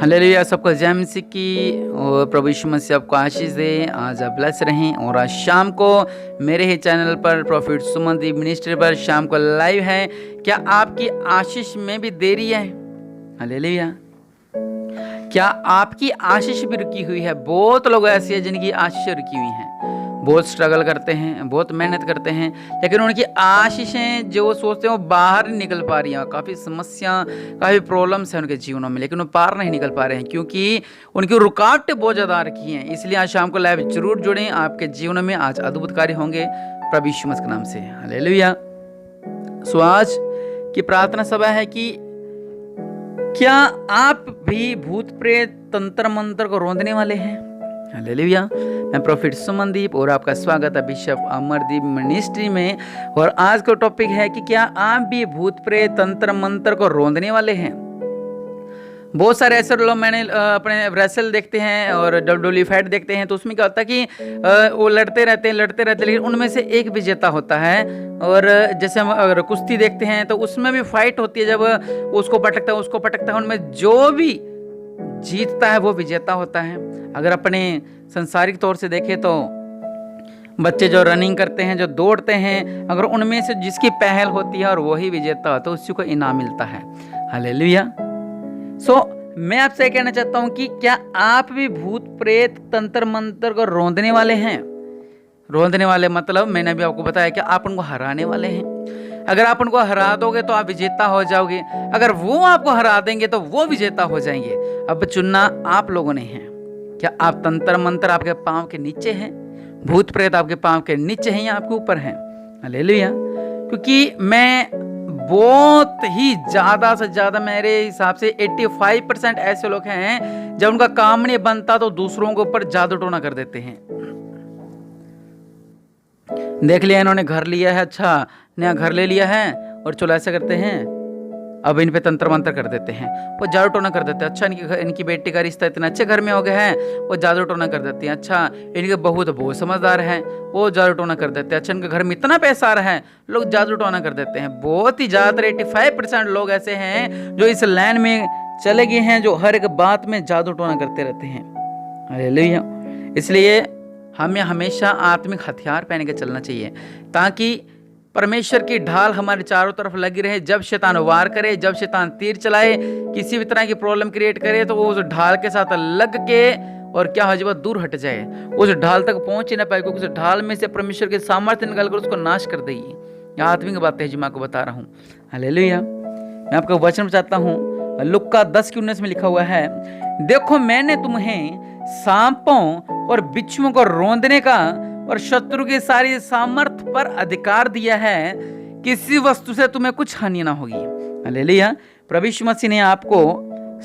Hallelujah. सबको जय मसीह की और प्रभु यीशु मसीह आपको आशीष दे। आज आप ब्लेस रहें। और आज शाम को मेरे ही चैनल पर प्रॉफिट सुमनदीप मिनिस्ट्री पर शाम को लाइव है। क्या आपकी आशीष में भी देरी है? हालेलुया। क्या आपकी आशीष भी रुकी हुई है? बहुत लोग ऐसे हैं जिनकी आशीष रुकी हुई हैं, बहुत स्ट्रगल करते हैं, बहुत मेहनत करते हैं, लेकिन उनकी आशीषें जो वो सोचते हैं वो बाहर नहीं निकल पा रही हैं। काफ़ी समस्या, काफ़ी प्रॉब्लम्स हैं उनके जीवनों में, लेकिन वो पार नहीं निकल पा रहे हैं क्योंकि उनकी रुकावटें बहुत ज़्यादा आ रखी हैं। इसलिए आज शाम को लाइव जरूर जुड़ें। आपके जीवन में आज अद्भुत कार्य होंगे प्रभु यीशु मसीह के नाम से। हालेलुया। सो आज की प्रार्थना सभा है कि क्या आप भी भूत प्रेत तंत्र मंत्र को रोंदने वाले हैं? हालेलुया। मैं प्रॉफिट सुमनदीप और आपका स्वागत है बिशप अमरदीप मिनिस्ट्री में। और आज का टॉपिक है कि क्या आप भी भूत प्रेत तंत्र मंत्र को रोंदने वाले हैं? बहुत सारे ऐसे लोग मैंने अपने रेसल देखते हैं और WWE फाइट देखते हैं, तो उसमें क्या होता है कि वो लड़ते रहते हैं, लेकिन उनमें से एक विजेता होता है। और जैसे हम अगर कुश्ती देखते हैं तो उसमें भी फाइट होती है, जब उसको पटकता है, उनमें जो भी जीतता है वो विजेता होता है। अगर अपने संसारिक तौर से देखें तो बच्चे जो रनिंग करते हैं, जो दौड़ते हैं, अगर उनमें से जिसकी पहल होती है और वही विजेता होता है, उसी को इनाम मिलता है। हालेलुया। सो मैं आपसे कहना चाहता हूं कि क्या आप भी भूत प्रेत तंत्र मंत्र को रोंदने वाले हैं? रोंदने वाले मतलब मैंने भी आपको बताया कि आप उनको हराने वाले हैं। अगर आप उनको हरा दोगे तो आप विजेता हो जाओगे, अगर वो आपको हरा देंगे तो वो विजेता हो जाएंगे। अब चुनना आप लोगों ने है। क्या आप तंत्र मंत्र आपके पांव के नीचे हैं? भूत प्रेत आपके पांव के नीचे हैं या आपके ऊपर हैं? हालेलुया। क्योंकि मैं बहुत ही ज्यादा से ज्यादा, मेरे हिसाब से 85% ऐसे लोग हैं जब उनका काम नहीं बनता तो दूसरों के ऊपर जादू टोना कर देते हैं। देख लिया इन्होंने घर लिया है, अच्छा नया घर ले लिया है, और चलो ऐसे करते हैं, अब इन पे तंत्र मंत्र कर देते हैं, वो जादू टोना कर देते हैं। अच्छा इनकी बेटी का रिश्ता इतना अच्छे घर में हो गया है, वो जादू टोना कर देती हैं। अच्छा इनके बहू तो बहुत समझदार है, वो जादू टोना कर देते हैं। अच्छा इनके घर में इतना पैसा आ रहा है, लोग जादू टोना कर देते हैं। बहुत ही ज़्यादातर 85% लोग ऐसे हैं जो इस लाइन में चले गए हैं, जो हर एक बात में जादू टोना करते रहते हैं। हालेलुया। इसलिए हमें हमेशा आत्मिक हथियार पहन के चलना चाहिए ताकि परमेश्वर की ढाल हमारे चारों तरफ लगी रहे। जब शैतान वार करे, जब शैतान तीर चलाए, किसी भी तरह की प्रॉब्लम क्रिएट करे, तो वो उस ढाल के साथ लग के और क्या हो जाए, दूर हट जाए, उस ढाल तक पहुंच ही ना पाए, क्योंकि उस ढाल में से परमेश्वर के सामर्थ्य निकाल कर उसको नाश कर देगी। यह आत्मिक बात है जो मैं आपको बता रहा हूँ। हालेलुया। मैं आपको वचन बताता हूँ, लुक्का 10:19 में लिखा हुआ है, देखो मैंने तुम्हें सांपों और बिच्छुओं को रोंदने का और शत्रु की सारी सामर्थ पर अधिकार दिया है, किसी वस्तु से तुम्हें कुछ हानि ना होगी। हालेलुया। प्रभु यीशु मसीह ने आपको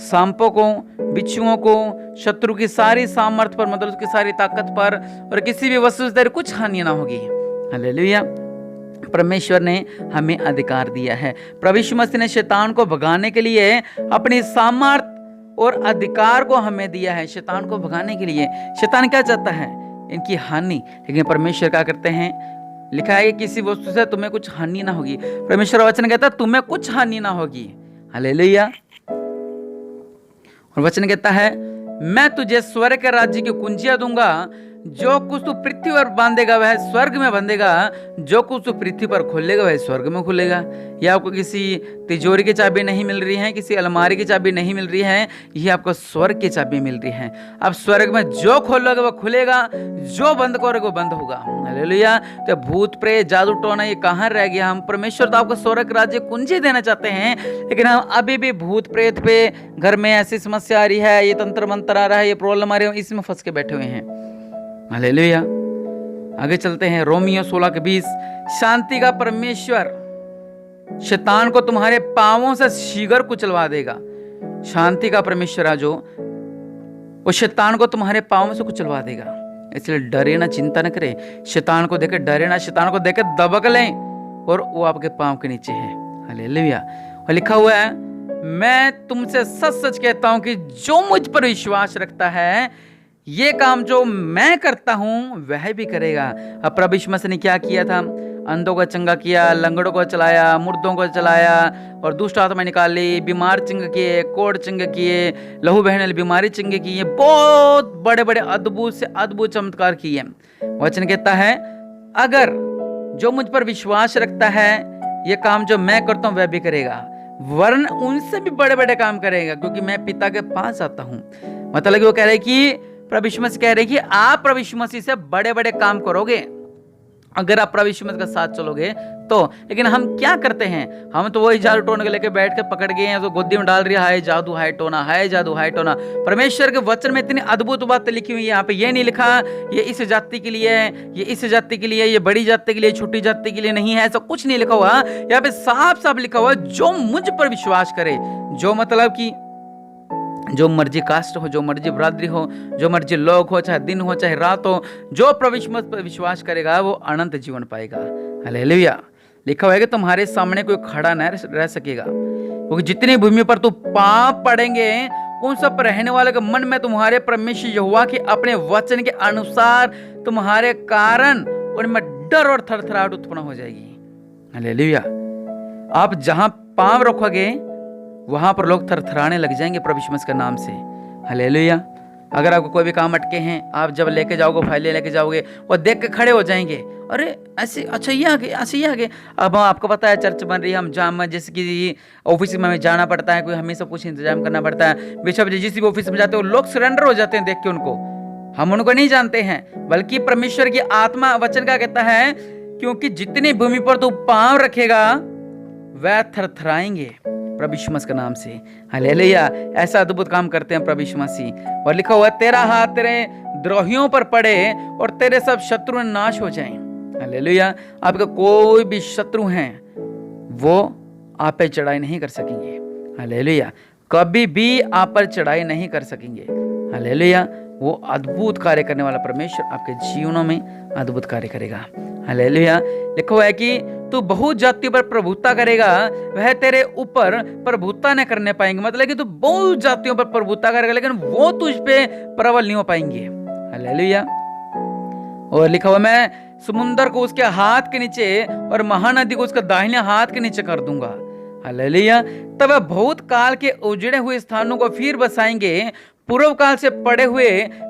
सांपों को, बिच्छुओं को, शत्रु की सारी सामर्थ पर, मतलब उसकी सारी ताकत पर, और किसी भी वस्तु से कुछ हानि ना होगी। हालेलुया। परमेश्वर ने हमें अधिकार दिया है। प्रभु यीशु मसीह ने शैतान को भगाने के लिए अपनी सामर्थ और अधिकार को हमें दिया है। शैतान को भगाने के लिए शैतान क्या चाहता है? इनकी हानि। लेकिन परमेश्वर क्या करते हैं? लिखा है कि किसी वस्तु से तुम्हें कुछ हानि ना होगी। परमेश्वर वचन कहता है तुम्हें कुछ हानि ना होगी। हालेलुया। और वचन कहता है, मैं तुझे स्वर्ग के राज्य की कुंजियां दूंगा, जो कुछ तू पृथ्वी पर बांधेगा वह स्वर्ग में बंधेगा, जो कुछ तू पृथ्वी पर खोलेगा वह स्वर्ग में खुलेगा। यह आपको किसी तिजोरी की चाबी नहीं मिल रही है, किसी अलमारी की चाबी नहीं मिल रही है, यह आपको स्वर्ग की चाबी मिल रही है। अब स्वर्ग में जो खोलोगे वह खुलेगा, जो बंद करोगे वो बंद होगा। हालेलुया। तो भूत प्रेत जादू टोना ये कहाँ रह गया? हम परमेश्वर तो आपको स्वर्ग राज्य कुंजी देना चाहते हैं, लेकिन हम अभी भी भूत प्रेत पे, घर में ऐसी समस्या आ रही है, ये तंत्र मंत्र आ रहा है, ये प्रॉब्लम आ रही है, इसमें फंस के बैठे हुए हैं। हालेलुया। आगे चलते हैं। रोमियो 16:20, शांति का परमेश्वर शैतान को तुम्हारे पांवों से शीघ्र कुचलवा देगा। शांति का परमेश्वर है जो, वो शैतान को तुम्हारे पांवों से कुचलवा देगा। इसलिए डरे ना, चिंता न करें। शैतान को देकर डरे ना, शैतान को देकर दबक लें, और वो आपके पांव के नीचे है। हालेलुया। और लिखा हुआ है, मैं तुमसे सच सच कहता हूं कि जो मुझ पर विश्वास रखता है, ये काम जो मैं करता हूं वह भी करेगा। अब प्रभु यीशु मसीह ने क्या किया था? अंधों को चंगा किया, लंगड़ों को चलाया, मुर्दों को चलाया और दुष्ट आत्मा निकाली, बीमार चंगे किए, कोढ़ चंगे किए, लहू बहने वाली बीमारी चंगे किए, बहुत बड़े बड़े अद्भुत से अद्भुत चमत्कार किए। वचन कहता है अगर जो मुझ पर विश्वास रखता है ये काम जो मैं करता हूं वह भी करेगा, वरन उनसे भी बड़े बड़े काम करेगा, क्योंकि मैं पिता के पास आता हूं। मतलब कि वो कह रहे कि प्रभु यीशु मसीह कह रहे कि आप प्रभु यीशु मसीह से बड़े बड़े काम करोगे अगर आप प्रभु यीशु मसीह के साथ चलोगे तो। लेकिन हम क्या करते हैं, हम तो वही जादू टोना के लेके बैठ के पकड़ गए हैं, तो गोदी में डाल रही है हाय जादू हाय टोना, हाय जादू हाय टोना। परमेश्वर के वचन में इतनी अद्भुत बातें लिखी हुई है, यहाँ पे ये नहीं लिखा ये इस जाति के लिए है, ये इस जाति के लिए, ये बड़ी जाति के लिए, छोटी जाति के लिए नहीं है, ऐसा कुछ नहीं लिखा हुआ। यहाँ पे साफ साफ लिखा हुआ जो मुझ पर विश्वास करे, जो मतलब कि जो मर्जी कास्ट हो, जो मर्जी बरादरी हो, जो मर्जी लोग हो, चाहे दिन हो चाहे रात हो, जो प्रभु यीशु मसीह पर विश्वास करेगा वो अनंत जीवन पाएगा। हालेलुया। लिखा हुआ है कि तुम्हारे सामने कोई खड़ा न रह सकेगा, क्योंकि जितनी भूमि पर तू पाप पड़ेंगे उन सब पर रहने वाले के मन में तुम्हारे परमेश्वर यहोवा के अपने वचन के अनुसार तुम्हारे कारण उनमें डर और थरथराहट उत्पन्न हो जाएगी। हालेलुया। आप जहां पांव रखोगे वहां पर लोग थरथराने लग जाएंगे प्रभु यीशु मसीह के नाम से। हालेलुया। अगर आपको कोई भी काम अटके हैं, आप जब लेके जाओगे, फाइलें लेके जाओगे, वो देख के खड़े हो जाएंगे, अरे ऐसे अच्छा ये आ गए, ऐसे ये आ गए। अब आपको पता है चर्च बन रही है, हम जाम जैसे कि ऑफिस में हमें जाना पड़ता है, कोई हमें सब कुछ इंतजाम करना पड़ता है। बिशप जी जिस भी ऑफिस में जाते हैं लोग सरेंडर हो जाते हैं देख के उनको, हम उनको नहीं जानते हैं, बल्कि परमेश्वर की आत्मा वचन का कहता है क्योंकि जितनी भूमि पर तू पांव रखेगा वह थरथराएंगे प्रभु यीशु मसीह के नाम से। हालेलुया। ऐसा अद्भुत काम करते हैं प्रभु यीशु मसीह। और लिखा हुआ है तेरा हाथ तेरे द्रोहियों पर पड़े और तेरे सब शत्रु नाश हो जाएं। हालेलुया। आपके कोई भी शत्रु हैं वो आप पे चढ़ाई नहीं कर सकेंगे। हालेलुया। कभी भी आप पर चढ़ाई नहीं कर सकेंगे। हालेलुया। वो अद्भुत कार्य करने वाला परमेश्वर आपके जीवनों में अद्भुत कार्य करेगा। हालेलुया। लिखा हुआ है कि तू बहुत जातियों पर प्रभुता करेगा, वह तेरे ऊपर प्रभुता न करने पाएंगे। मतलब कि तू बहुत जातियों पर प्रभुता करेगा लेकिन वो तुझ पे प्रबल नहीं हो पाएंगे। हालेलुया। और लिखा हुआ मैं समुंदर को उसके हाथ के नीचे और महानदी को उसका दाहिने हाथ के नीचे कर दूंगा। हालेलुया। तब वह बहुत काल के उजड़े हुए स्थानों को फिर बसाएंगे, पूर्व काल से पड़े हुए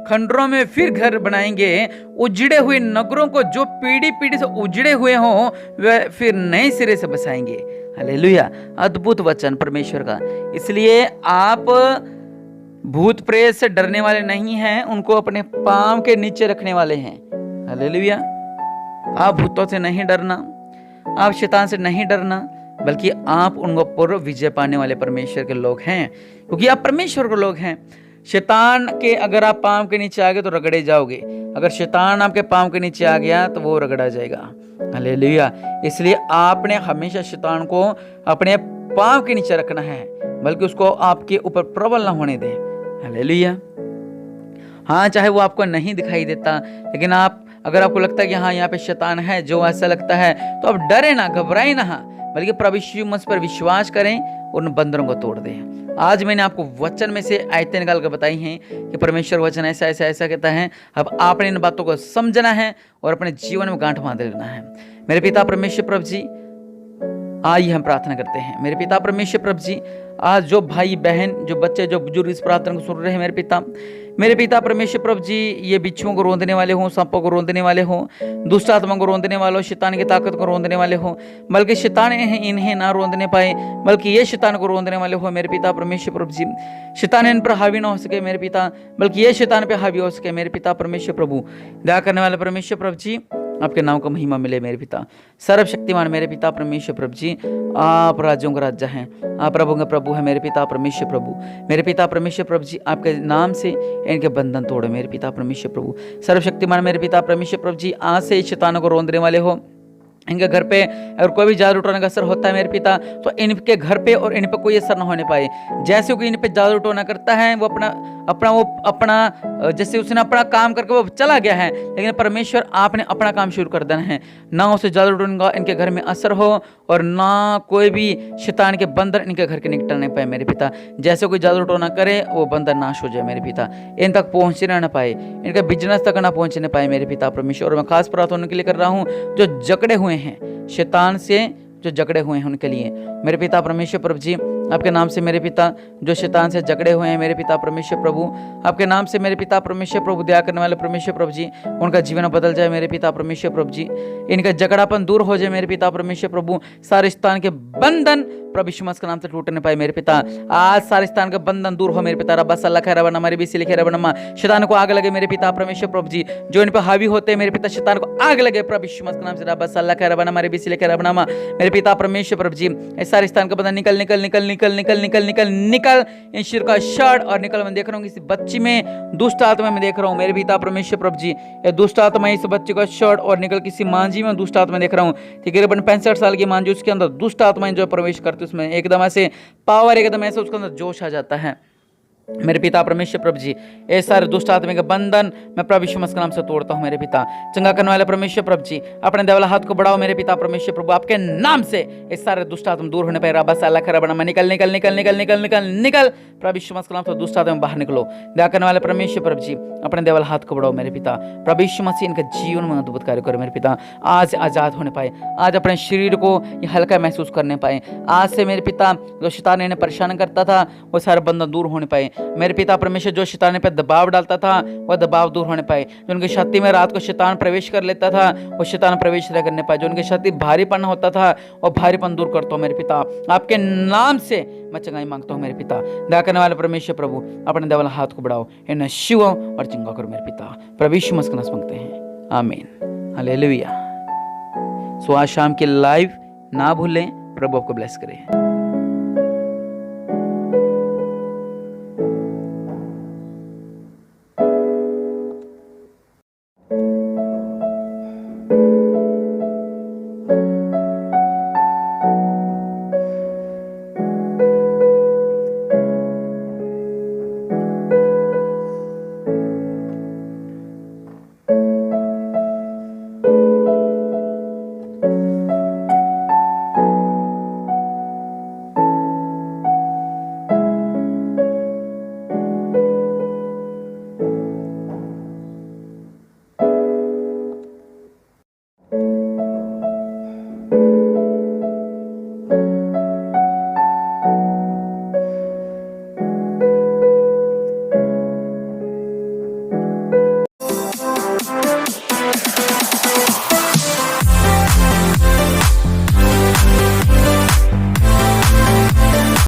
खंडरों में फिर घर बनाएंगे, उजड़े हुए नगरों को जो पीढ़ी पीढ़ी से उजड़े हुए हों वह फिर नए सिरे से बसाएंगे। हालेलुया। अद्भुत वचन परमेश्वर का। इसलिए आप भूत प्रेत से डरने वाले नहीं हैं, उनको अपने पांव के नीचे रखने वाले हैं। हालेलुया। आप भूतों से नहीं डरना, आप शैतान से नहीं डरना, बल्कि आप उनको पूर्व विजय पाने वाले परमेश्वर के लोग हैं, क्योंकि आप परमेश्वर के लोग हैं। शैतान के अगर आप पांव के नीचे आ गए तो रगड़े जाओगे, अगर शैतान आपके पांव के नीचे आ गया तो वो रगड़ा जाएगा। हालेलुया। इसलिए आपने हमेशा शैतान को अपने पांव के नीचे रखना है, बल्कि उसको आपके ऊपर प्रबल ना होने दें। हालेलुया। हाँ, चाहे वो आपको नहीं दिखाई देता, लेकिन आप अगर आपको लगता है कि हाँ यहाँ पे शैतान है, जो ऐसा लगता है, तो आप डरे ना, घबराए ना, बल्कि प्रभु यीशु मसीह पर विश्वास करें, उन बंदरों को तोड़ दें। आज मैंने आपको वचन में से आयतें निकाल कर बताई हैं कि परमेश्वर वचन ऐसा ऐसा ऐसा कहता है। अब आपने इन बातों को समझना है और अपने जीवन में गांठ बांध लेना है। मेरे पिता परमेश्वर प्रभु जी, आइए हम प्रार्थना करते हैं। मेरे पिता परमेश्वर प्रभु जी, आज जो भाई बहन, जो बच्चे, जो बुजुर्ग इस प्रार्थना को सुन रहे हैं मेरे पिता परमेश्वर प्रभु जी, ये बिच्छुओं को रोंदने वाले हों, सांपों को रोंदने वाले हों, दुष्ट आत्मा को रोंदने वाले हो, शैतान की ताकत को रोंदने वाले हों, बल्कि शैतान इन्हें ना रोंदने पाए, बल्कि ये शैतान को रोंदने वाले हो मेरे पिता परमेश्वर प्रभु जी। शैतान इन पर हावी ना हो सके मेरे पिता, बल्कि ये शैतान पे हावी हो सके मेरे पिता परमेश्वर प्रभु। दया करने वाले परमेश्वर प्रभु जी, आपके नाम का महिमा मिले मेरे पिता। सर्वशक्तिमान मेरे पिता परमेश्वर प्रभु जी, आप राज्यों का राजा हैं, आप प्रभु का प्रभु है मेरे पिता परमेश्वर प्रभु। मेरे पिता परमेश्वर प्रभु जी, आपके नाम से इनके बंधन तोड़े मेरे पिता परमेश्वर प्रभु। सर्वशक्तिमान मेरे पिता परमेश्वर प्रभु जी, आज से शैतानों को रोंदने वाले हो, इनके घर पे अगर कोई भी जादू टोना का असर होता है मेरे पिता, तो इनके घर पे और इन पे कोई असर ना होने पाए। जैसे कोई इन पे जादू टोना करता है, वो अपना जैसे उसने अपना काम करके वो चला गया है, लेकिन परमेश्वर आपने अपना काम शुरू कर देना है। ना उसे जादू टोना इनके घर में असर हो और ना कोई भी शैतान के बंदर इनके घर के निकट नहीं पाए मेरे पिता। जैसे कोई जादू टोना करे वो बंदर नाश हो जाए मेरे पिता, इन तक पहुंचने ना पाए, इनका बिजनेस तक ना पहुंचने पाए मेरे पिता परमेश्वर। और मैं खास प्रार्थना उनके लिए कर रहा हूँ जो जकड़े हुए हुए हैं, शैतान से जो जकड़े हुए हैं उनके लिए मेरे पिता परमेश्वर प्रभु जी, आपके नाम से मेरे पिता जो शैतान से जकड़े हुए हैं मेरे पिता परमेश्वर प्रभु, आपके नाम से मेरे पिता परमेश्वर प्रभु, दया करने वाले परमेश्वर प्रभु जी, उनका जीवन बदल जाए मेरे पिता परमेश्वर प्रभु जी, इनका जकड़ापन दूर हो जाए मेरे पिता परमेश्वर प्रभु, सारे स्थान के बंधन प्रभु यीशु मसीह के नाम से टूटने पाए मेरे पिता। आज सारे स्थान के बंधन दूर हो मेरे पिता। रब्बा सल्ला खैर रबना हमारे भी सिले खैर रबना, शैतान को आग लगे मेरे पिता परमेश्वर प्रभु जी, जो इन पर हावी होते हैं मेरे पिता, शैतान को आग लगे प्रभु यीशु मसीह के नाम से। रब्बा सल्ला खैर रबना हमारे भी सिले खैर रबना मेरे पिता परमेश्वर प्रभु जी, इस सारे स्थान का बंधन निकल निकल निकल निकल निकल निकल निकल निकल इन शिर का शर्ट और निकल। मैं देख रहा हूँ किसी बच्ची में दुष्ट आत्मा में देख रहा हूँ मेरे पिता परमेश्वर प्रभु जी, ये दुष्ट आत्मा इस बच्चे का शर्ट और निकल किसी मांझी में दुष्ट आत्मा देख रहा हूँ। ठीक है 65 साल की मांझी, उसके अंदर दुष्ट आत्मा जो प्रवेश करती है उसमें एकदम ऐसे पावर, एकदम ऐसे उसके अंदर जोश आ जाता है मेरे पिता परमेश्वर प्रभु जी। ये सारे दुष्ट आत्मा के बंधन मैं प्रभु यीशु मसीह के नाम से तोड़ता हूँ मेरे पिता। चंगा करने वाले परमेश्वर प्रभु जी, अपने देवला हाथ को बढ़ाओ मेरे पिता परमेश्वर प्रभु, आपके नाम से ये सारे दुष्ट आत्मा दूर होने पर रब्बा सल्ला खैर रबना निकल निकल निकल निकल निकल निकल निकल प्रभु यीशु मसीह के नाम से दुष्ट आत्मा बाहर निकलो। दया करने वाले परमेश्वर प्रभु जी, अपने देवल हाथ को बढ़ाओ मेरे पिता। प्रभु यीशु मसीह इनका जीवन में अद्भुत कार्य करो मेरे पिता। आज आजाद होने पाए, आज अपने शरीर को ये हल्का महसूस करने पाए। आज से मेरे पिता जो शैतान इन्हें परेशान करता था वो सारे बंधन दूर होने पाए मेरे पिता परमेश्वर। जो शैतान पे दबाव डालता था वह दबाव दूर होने पाए। जो उनकी छाती में रात को शैतान प्रवेश कर लेता था वो शैतान प्रवेश न करने पाए। जो उनकी छाती भारीपन होता था वो भारीपन दूर करता हूँ मेरे पिता। आपके नाम से मैं चंगाई मांगता हूँ मेरे पिता। दया करने वाले परमेश्वर प्रभु, अपने देवल हाथ को बढ़ाओ, इन्हें शिव और चंगा करो मेरे पिता। प्रभु यीशु मसीह के नाम से मांगते हैं, आमीन, हालेलुया। सो आज शाम के लाइव ना भूलें। प्रभु आपको ब्लेस करे।